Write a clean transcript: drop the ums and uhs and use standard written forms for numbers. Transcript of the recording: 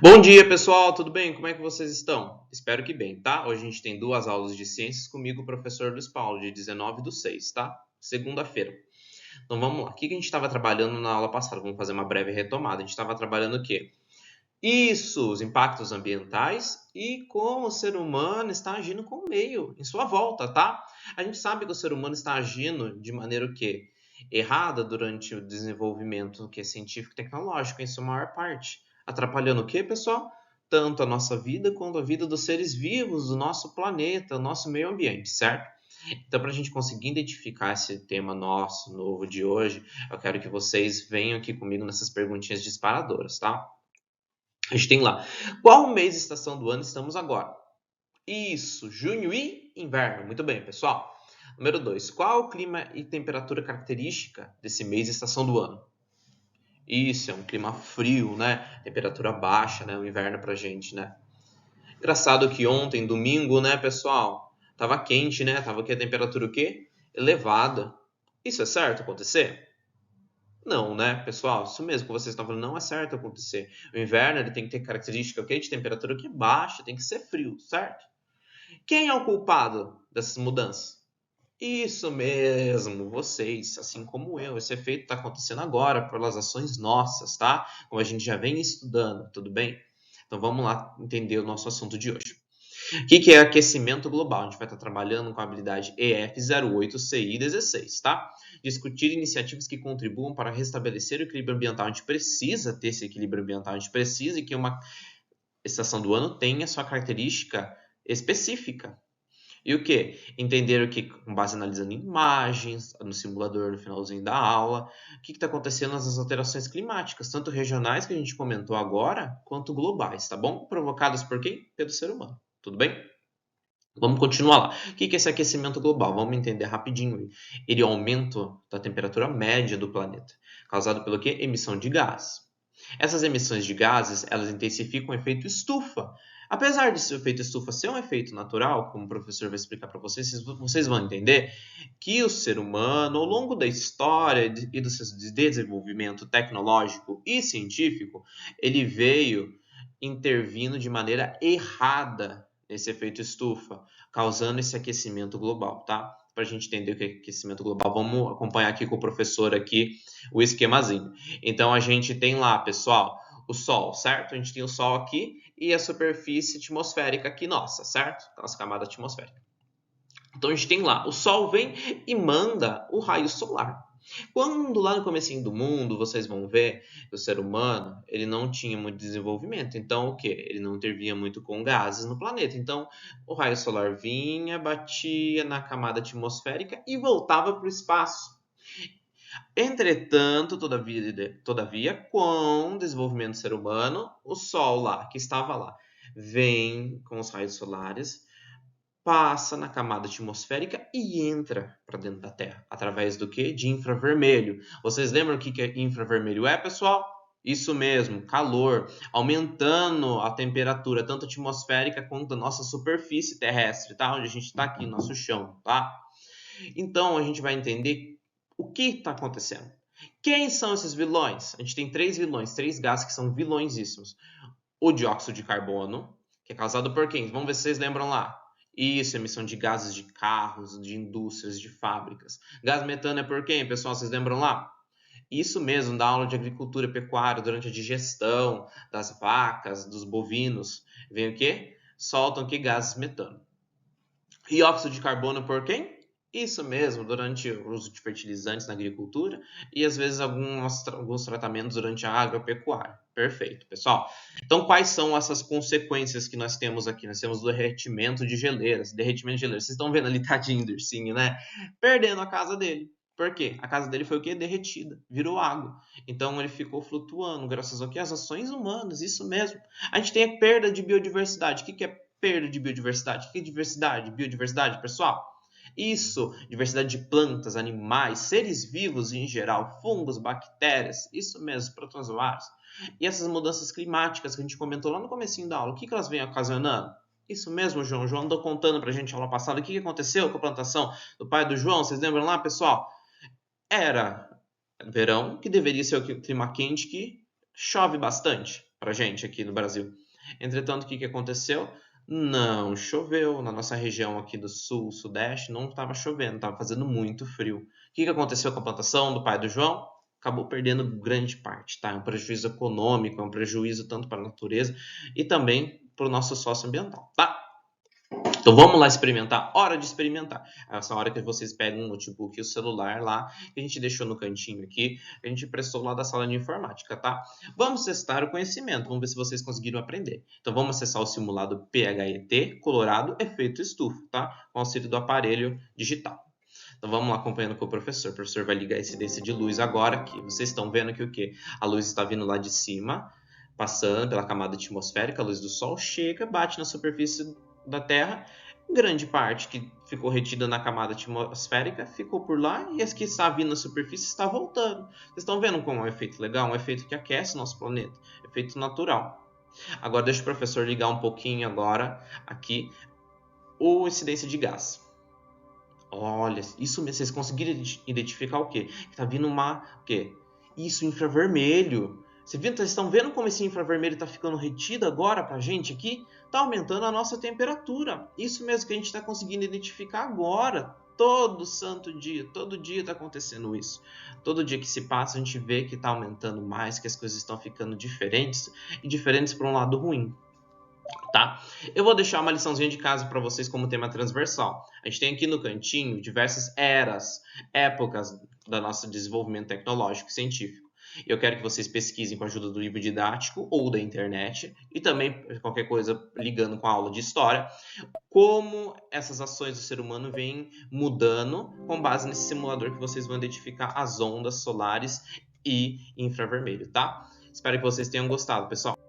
Bom dia, pessoal, tudo bem? Como é que vocês estão? Espero que bem, tá? Hoje a gente tem duas aulas de ciências comigo, o professor Luiz Paulo, dia 19/6, tá? Segunda-feira. Então vamos lá. O que a gente estava trabalhando na aula passada? Vamos fazer uma breve retomada. A gente estava trabalhando o quê? Isso, os impactos ambientais e como o ser humano está agindo com o meio em sua volta, tá? A gente sabe que o ser humano está agindo de maneira o quê? Errada durante o desenvolvimento que é científico e tecnológico, em sua maior parte. Atrapalhando o quê, pessoal? Tanto a nossa vida quanto a vida dos seres vivos do nosso planeta, do nosso meio ambiente, certo? Então, para a gente conseguir identificar esse tema nosso, novo de hoje, eu quero que vocês venham aqui comigo nessas perguntinhas disparadoras, tá? A gente tem lá. Qual mês e estação do ano estamos agora? Isso, junho e inverno. Muito bem, pessoal. Número 2. Qual o clima e temperatura característica desse mês e estação do ano? Isso, é um clima frio, né? Temperatura baixa, né? O inverno pra gente, né? Engraçado que ontem, domingo, né, pessoal? Tava quente, né? Tava aqui a temperatura o quê? Elevada. Isso é certo acontecer? Não, né, pessoal? Isso mesmo que vocês estão falando não é certo acontecer. O inverno ele tem que ter característica okay, de temperatura que é baixa, tem que ser frio, certo? Quem é o culpado dessas mudanças? Isso mesmo, vocês, assim como eu. Esse efeito está acontecendo agora pelas ações nossas, tá? Como a gente já vem estudando, tudo bem? Então vamos lá entender o nosso assunto de hoje. O que é aquecimento global? A gente vai estar trabalhando com a habilidade EF08CI16, tá? Discutir iniciativas que contribuam para restabelecer o equilíbrio ambiental. A gente precisa ter esse equilíbrio ambiental, a gente precisa que uma estação do ano tenha sua característica específica. E o que? Entender o que, com base analisando imagens, no simulador, no finalzinho da aula, o que está acontecendo nas alterações climáticas, tanto regionais, que a gente comentou agora, quanto globais, tá bom? Provocadas por quem? Pelo ser humano. Tudo bem? Vamos continuar lá. O que é esse aquecimento global? Vamos entender rapidinho. Ele é o aumento da temperatura média do planeta, causado pelo quê? Emissão de gases. Essas emissões de gases, elas intensificam o efeito estufa. Apesar desse efeito estufa ser um efeito natural, como o professor vai explicar para vocês, vocês vão entender que o ser humano, ao longo da história e do seu desenvolvimento tecnológico e científico, ele veio intervindo de maneira errada nesse efeito estufa, causando esse aquecimento global, tá? Para a gente entender o que é aquecimento global, vamos acompanhar aqui com o professor aqui o esquemazinho. Então a gente tem lá, pessoal, o Sol, certo? A gente tem o Sol aqui e a superfície atmosférica aqui nossa, certo? Nossa camada atmosférica. Então a gente tem lá, o Sol vem e manda o raio solar. Quando lá no comecinho do mundo, vocês vão ver que o ser humano, ele não tinha muito desenvolvimento. Então, o quê? Ele não intervinha muito com gases no planeta. Então, o raio solar vinha, batia na camada atmosférica e voltava para o espaço. Entretanto, todavia, com o desenvolvimento do ser humano, o Sol lá, que estava lá, vem com os raios solares, passa na camada atmosférica e entra para dentro da Terra. Através do quê? De infravermelho. Vocês lembram o que infravermelho é, pessoal? Isso mesmo, calor, aumentando a temperatura tanto atmosférica quanto da nossa superfície terrestre, tá? Onde a gente está aqui, nosso chão, tá? Então a gente vai entender o que está acontecendo. Quem são esses vilões? A gente tem três vilões, três gases que são vilõesíssimos. O dióxido de carbono, que é causado por quem? Vamos ver se vocês lembram lá. Isso, emissão de gases de carros, de indústrias, de fábricas. Gás metano é por quem, pessoal? Vocês lembram lá? Isso mesmo, da aula de agricultura e pecuária, durante a digestão das vacas, dos bovinos. Vem o quê? Soltam que gases metano. Dióxido de carbono por quem? Isso mesmo, durante o uso de fertilizantes na agricultura e às vezes alguns tratamentos durante a agropecuária. Perfeito, pessoal. Então, quais são essas consequências que nós temos aqui? Nós temos o derretimento de geleiras. Derretimento de geleiras. Vocês estão vendo ali, tadinho do ursinho, né? Perdendo a casa dele. Por quê? A casa dele foi o quê? Derretida, virou água. Então ele ficou flutuando, graças ao que? As ações humanas, isso mesmo. A gente tem a perda de biodiversidade. O que é perda de biodiversidade? O que é diversidade? Biodiversidade, pessoal? Isso, diversidade de plantas, animais, seres vivos em geral, fungos, bactérias, isso mesmo, protozoários. E essas mudanças climáticas que a gente comentou lá no comecinho da aula, o que elas vêm ocasionando? Isso mesmo, João. O João andou contando pra gente na aula passada o que aconteceu com a plantação do pai do João. Vocês lembram lá, pessoal? Era verão, que deveria ser o clima quente, que chove bastante. pra gente aqui no Brasil. Entretanto, o que aconteceu? Não choveu na nossa região aqui do sul, sudeste, não estava chovendo, estava fazendo muito frio. O que aconteceu com a plantação do pai do João? Acabou perdendo grande parte, tá? É um prejuízo econômico, é um prejuízo tanto para a natureza e também para o nosso socioambiental, tá? Então vamos lá experimentar. Hora de experimentar. Essa hora que vocês pegam o notebook e o celular lá, que a gente deixou no cantinho aqui, a gente prestou lá da sala de informática, tá? Vamos testar o conhecimento, vamos ver se vocês conseguiram aprender. Então vamos acessar o simulado PHET Colorado Efeito Estufa, tá? Com auxílio do aparelho digital. Então vamos lá acompanhando com o professor. O professor vai ligar a incidência de luz agora aqui. Vocês estão vendo que o quê? A luz está vindo lá de cima, passando pela camada atmosférica, a luz do Sol chega, bate na superfície da Terra, grande parte que ficou retida na camada atmosférica ficou por lá e as que está vindo na superfície está voltando. Vocês estão vendo como é um efeito legal? Um efeito que aquece o nosso planeta, efeito natural. Agora deixa o professor ligar um pouquinho agora aqui o incidência de gás. Olha, isso mesmo, vocês conseguiram identificar o quê? Que tá vindo o quê? Isso, infravermelho. Vocês estão vendo como esse infravermelho está ficando retido agora para a gente aqui? Está aumentando a nossa temperatura. Isso mesmo que a gente está conseguindo identificar agora. Todo santo dia, todo dia está acontecendo isso. Todo dia que se passa a gente vê que está aumentando mais, que as coisas estão ficando diferentes e diferentes para um lado ruim. Tá? Eu vou deixar uma liçãozinha de casa para vocês como tema transversal. A gente tem aqui no cantinho diversas épocas do nosso desenvolvimento tecnológico e científico. Eu quero que vocês pesquisem com a ajuda do livro didático ou da internet e também qualquer coisa ligando com a aula de história, como essas ações do ser humano vêm mudando com base nesse simulador que vocês vão identificar as ondas solares e infravermelho, tá? Espero que vocês tenham gostado, pessoal.